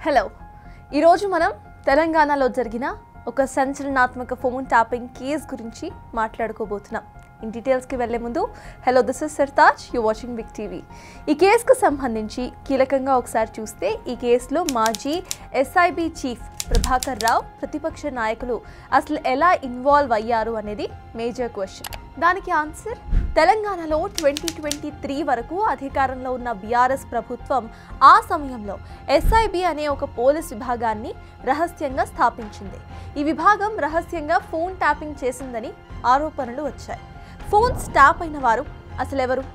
Hello ఈరోజు మనం తెలంగాణలో జరిగిన ఒక సంచలనాత్మక ఫోన్ ట్యాపింగ్ కేస్ గురించి మాట్లాడుకోబోతున్నాం. ఇన్ డీటెయిల్స్కి వెళ్లే ముందు hello this is Sartaj, you watching big TV. ఈ కేసుకు సంబంధించి కీలకంగా ఒకసారి చూస్తే ఈ కేసులో మాజీ ఎస్ఐబి చీఫ్ ప్రభాకర్ రావు ప్రతిపక్ష నాయకులు అసలు ఎలా ఇన్వాల్వ్ అయ్యారు అనేది మేజర్ క్వశ్చన్. దానికి ఆన్సర్ తెలంగాణలో 2023 వరకు అధికారంలో ఉన్న బీఆర్ఎస్ ప్రభుత్వం ఆ సమయంలో ఎస్ఐబి అనే ఒక పోలీస్ విభాగాన్ని రహస్యంగా స్థాపించింది. ఈ విభాగం రహస్యంగా ఫోన్ ట్యాపింగ్ చేసిందని ఆరోపణలు వచ్చాయి. ఫోన్స్ ట్యాప్ అయిన వారు అసలు ఎవరు?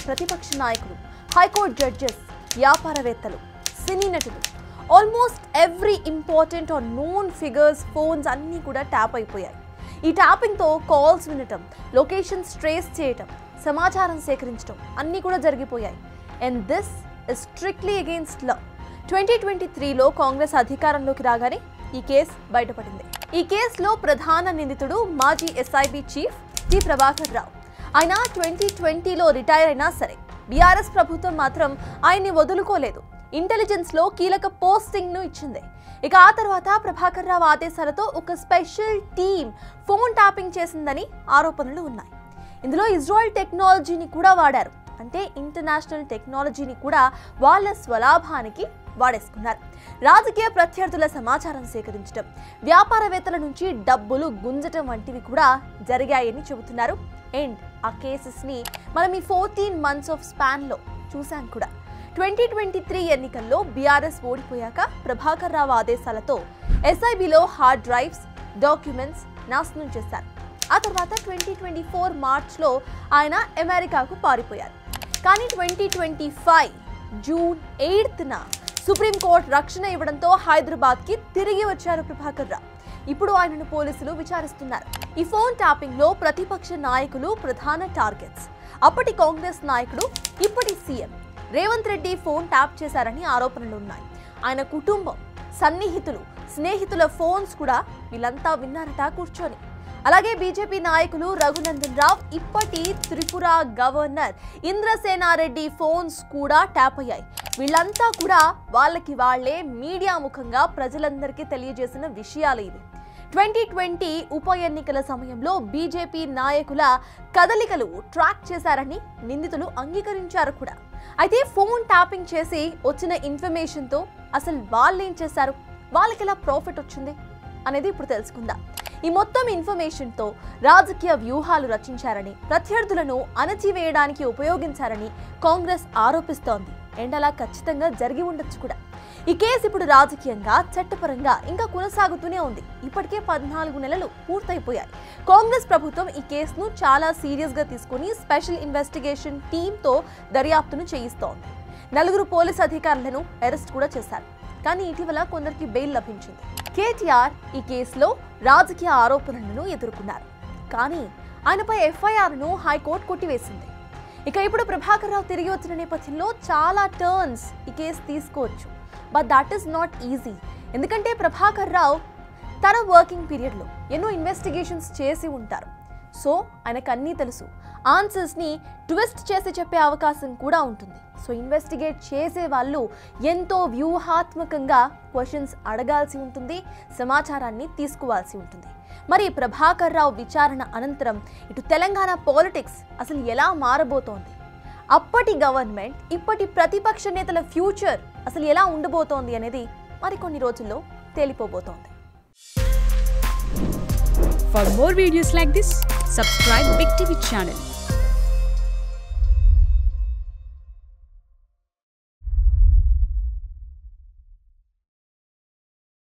ప్రతిపక్ష నాయకులు, హైకోర్టు జడ్జెస్, వ్యాపారవేత్తలు, సినీ నటులు, almost every important or known figures phones అన్నీ కూడా ట్యాప్ అయిపోయాయి. ఈ ట్యాపింగ్తో కాల్స్ వినటం, లొకేషన్స్ ట్రేస్ చేయటం, సమాచారం సేకరించడం అన్నీ కూడా జరిగిపోయాయి. And this is strictly against law. 2023లో కాంగ్రెస్ అధికారంలోకి రాగానే ఈ కేసు బయటపడింది. ఈ కేసులో ప్రధాన నిందితుడు మాజీ SIB chief T Prabhakar Rao. ఆయన 2020లో రిటైర్ అయినా సరే బీఆర్ఎస్ ప్రభుత్వం మాత్రం ఆయన్ని వదులుకోలేదు. ఇంటెలిజెన్స్లో కీలక పోస్టింగ్ను ఇచ్చింది. ఇక ఆ తర్వాత ప్రభాకర్ రావు ఆదేశాలతో ఒక స్పెషల్ టీమ్ ఫోన్ ట్యాపింగ్ చేసిందని ఆరోపణలు ఉన్నాయి. ఇందులో ఇజ్రాయెల్ టెక్నాలజీని కూడా వాడారు. అంటే ఇంటర్నేషనల్ టెక్నాలజీని కూడా వాళ్ళ స్వలాభానికి వాడేసుకున్నారు. రాజకీయ ప్రత్యర్థుల సమాచారం సేకరించడం, వ్యాపారవేత్తల నుంచి డబ్బులు గుంజటం వంటివి కూడా జరిగాయని చెబుతున్నారు. అండ్ ఆ కేసెస్ని మనం ఈ 14 months ఆఫ్ స్పాన్లో చూసాం కూడా. 2023 ఎన్నికల్లో బీఆర్ఎస్ ఓడిపోయాక ప్రభాకర్ రావు ఆదేశాలతో ఎస్ఐబిలో హార్డ్ డ్రైవ్స్, డాక్యుమెంట్స్ నాశనం చేశారు. ఆ తర్వాత 2024 మార్చ్లో ఆయన అమెరికాకు పారిపోయారు. కానీ 2025 జూన్ 8న సుప్రీంకోర్టు రక్షణ ఇవ్వడంతో హైదరాబాద్కి తిరిగి వచ్చారు ప్రభాకర్ రావు. ఇప్పుడు ఆయనను పోలీసులు విచారిస్తున్నారు. ఈ ఫోన్ ట్యాపింగ్లో ప్రతిపక్ష నాయకులు ప్రధాన టార్గెట్స్. అప్పటి కాంగ్రెస్ నాయకుడు, ఇప్పటి CM Revanth Reddy phone tap చేశారని ఆరోపణలు ఉన్నాయి. ఆయన కుటుంబం, సన్నిహితులు, స్నేహితుల ఫోన్స్ కూడా వీళ్ళంతా విన్నారట కూర్చొని. అలాగే బీజేపీ నాయకులు రఘునందన్ రావు, ఇప్పటి త్రిపుర గవర్నర్ ఇంద్రసేనారెడ్డి ఫోన్స్ కూడా ట్యాప్ అయ్యాయి. వీళ్ళంతా కూడా వాళ్ళకి వాళ్లే మీడియా ముఖంగా ప్రజలందరికీ తెలియజేసిన విషయాలు ఇవి. 2020 ఉప ఎన్నికల సమయంలో బీజేపీ నాయకుల కదలికలు ట్రాక్ చేశారని నిందితులు అంగీకరించారు కూడా. అయితే ఫోన్ ట్యాపింగ్ చేసి వచ్చిన ఇన్ఫర్మేషన్తో అసలు వాళ్ళు ఏం చేశారు, వాళ్ళకి ఎలా ప్రాఫిట్ వచ్చింది అనేది ఇప్పుడు తెలుసుకుందాం. ఈ మొత్తం ఇన్ఫర్మేషన్తో రాజకీయ వ్యూహాలు రచించారని, ప్రత్యర్థులను అణచివేయడానికి ఉపయోగించారని కాంగ్రెస్ ఆరోపిస్తోంది. అండ్ అలా ఖచ్చితంగా జరిగి ఉండొచ్చు కూడా. ఈ కేసు ఇప్పుడు రాజకీయంగా, చట్టపరంగా ఇంకా కొనసాగుతూనే ఉంది. ఇప్పటికే 14 నెలలు పూర్తయిపోయాయి. కాంగ్రెస్ ప్రభుత్వం ఈ కేసును చాలా సీరియస్గా తీసుకుని స్పెషల్ ఇన్వెస్టిగేషన్ టీంతో దర్యాప్తును చేయిస్తోంది. 4 పోలీస్ అధికారులను అరెస్ట్ కూడా చేశారు. కానీ ఇటీవల కొందరికి బెయిల్ లభించింది. కేటీఆర్ ఈ కేసులో రాజకీయ ఆరోపణలను ఎదుర్కొన్నారు. కానీ ఆయనపై ఎఫ్ఐఆర్ను హైకోర్టు కొట్టివేసింది. ఇక ఇప్పుడు ప్రభాకర్ రావు తిరిగి వచ్చిన నేపథ్యంలో చాలా టర్న్స్ ఈ కేసు తీసుకోవచ్చు. But that is not easy. ఎందుకంటే ప్రభాకర్ రావు తన వర్కింగ్ పీరియడ్లో ఎన్నో ఇన్వెస్టిగేషన్స్ చేసి ఉంటారు. సో ఆయనకు అన్నీ తెలుసు. ఆన్సర్స్ని ట్విస్ట్ చేసి చెప్పే అవకాశం కూడా ఉంటుంది. సో ఇన్వెస్టిగేట్ చేసే వాళ్ళు ఎంతో వ్యూహాత్మకంగా క్వశ్చన్స్ అడగాల్సి ఉంటుంది, సమాచారాన్ని తీసుకోవాల్సి ఉంటుంది. మరి ప్రభాకర్ రావు విచారణ అనంతరం ఇటు తెలంగాణ పాలిటిక్స్ అసలు ఎలా మారబోతోంది, అప్పటి గవర్నమెంట్, ఇప్పటి ప్రతిపక్ష నేతల ఫ్యూచర్ అసలు ఎలా ఉండబోతోంది అనేది మరికొన్ని రోజుల్లో తేలిపోబోతోంది. For more videos like this, subscribe Big TV channel.